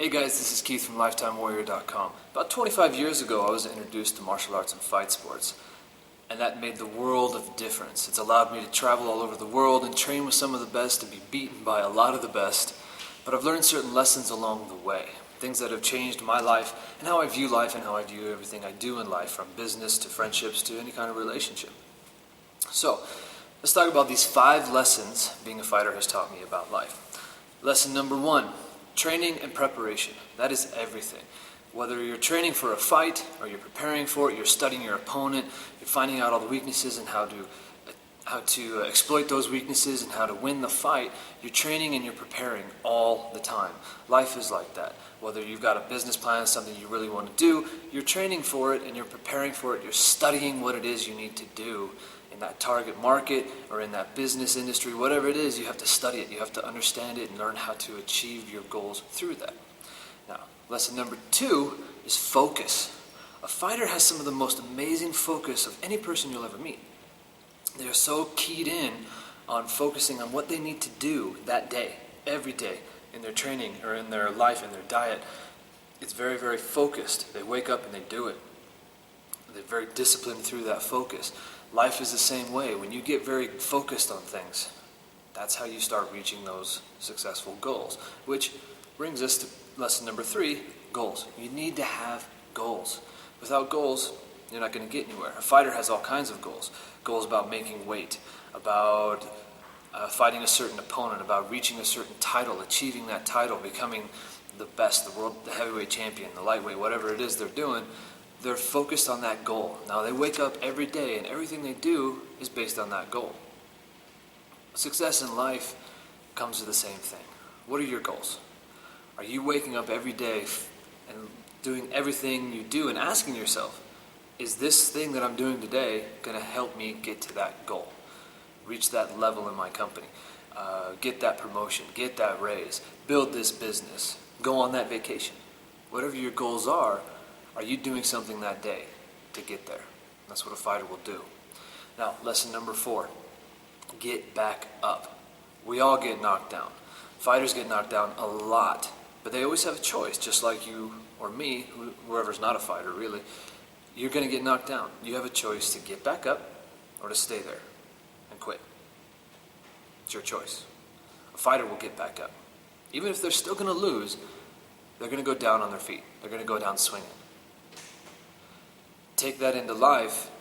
Hey guys, this is Keith from LifetimeWarrior.com. About 25 years ago, I was introduced to martial arts and fight sports, and that made the world of difference. It's allowed me to travel all over the world and train with some of the best and be beaten by a lot of the best, but I've learned certain lessons along the way, things that have changed my life and how I view life and how I view everything I do in life, from business to friendships to any kind of relationship. So, let's talk about these 5 lessons being a fighter has taught me about life. Lesson number 1. Training and preparation. That is everything. Whether you're training for a fight or you're preparing for it, you're studying your opponent, you're finding out all the weaknesses and how to exploit those weaknesses and how to win the fight, you're training and you're preparing all the time. Life is like that. Whether you've got a business plan, something you really want to do, you're training for it and you're preparing for it. You're studying what it is you need to do in that target market or in that business industry, whatever it is, you have to study it. You have to understand it and learn how to achieve your goals through that. Now, lesson number 2 is focus. A fighter has some of the most amazing focus of any person you'll ever meet. They are so keyed in on focusing on what they need to do that day, every day, in their training or in their life, in their diet. It's very, very focused. They wake up and they do it. They're very disciplined through that focus. Life is the same way. When you get very focused on things, that's how you start reaching those successful goals. Which brings us to lesson number 3, goals. You need to have goals. Without goals, you're not going to get anywhere. A fighter has all kinds of goals. Goals about making weight, about fighting a certain opponent, about reaching a certain title, achieving that title, becoming the best, the heavyweight champion, the lightweight, whatever it is they're doing. They're focused on that goal. Now they wake up every day and everything they do is based on that goal. Success in life comes to the same thing. What are your goals? Are you waking up every day and doing everything you do and asking yourself, is this thing that I'm doing today going to help me get to that goal? Reach that level in my company, get that promotion, get that raise, build this business, go on that vacation. Whatever your goals are you doing something that day to get there? That's what a fighter will do. Now, lesson number 4, get back up. We all get knocked down. Fighters get knocked down a lot, but they always have a choice, just like you or me, whoever's not a fighter really. You're going to get knocked down. You have a choice to get back up or to stay there and quit. It's your choice. A fighter will get back up. Even if they're still going to lose, they're going to go down on their feet. They're going to go down swinging. Take that into life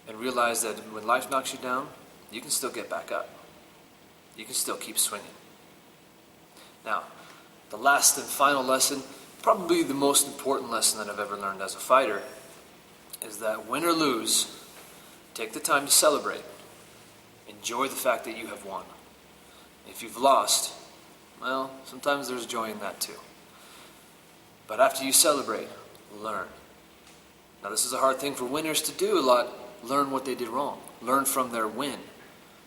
and realize that when life knocks you down, you can still get back up. You can still keep swinging. Now, the last and final lesson, probably the most important lesson that I've ever learned as a fighter, is that win or lose, take the time to celebrate. Enjoy the fact that you have won. If you've lost, well, sometimes there's joy in that too. But after you celebrate, learn. Now this is a hard thing for winners to do a lot. Learn what they did wrong. Learn from their win.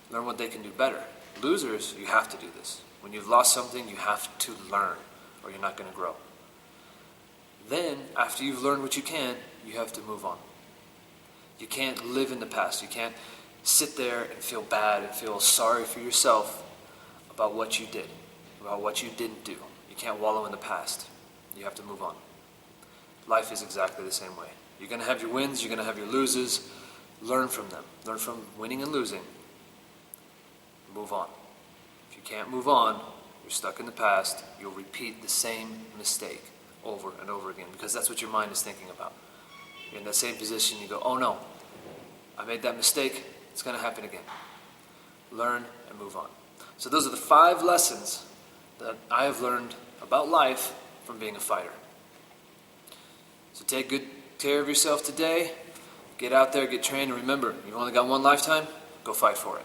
Learn what they can do better. Losers, you have to do this. When you've lost something, you have to learn, or you're not going to grow. Then, after you've learned what you can, you have to move on. You can't live in the past. You can't sit there and feel bad and feel sorry for yourself about what you did, about what you didn't do. You can't wallow in the past. You have to move on. Life is exactly the same way. You're going to have your wins, you're going to have your loses. Learn from them. Learn from winning and losing. Move on. If you can't move on, you're stuck in the past, you'll repeat the same mistake over and over again, because that's what your mind is thinking about. You're in that same position, you go, oh no, I made that mistake, it's going to happen again. Learn and move on. So those are the 5 lessons that I have learned about life from being a fighter. So take good care of yourself today. Get out there, get trained, and remember, you've only got one lifetime, go fight for it.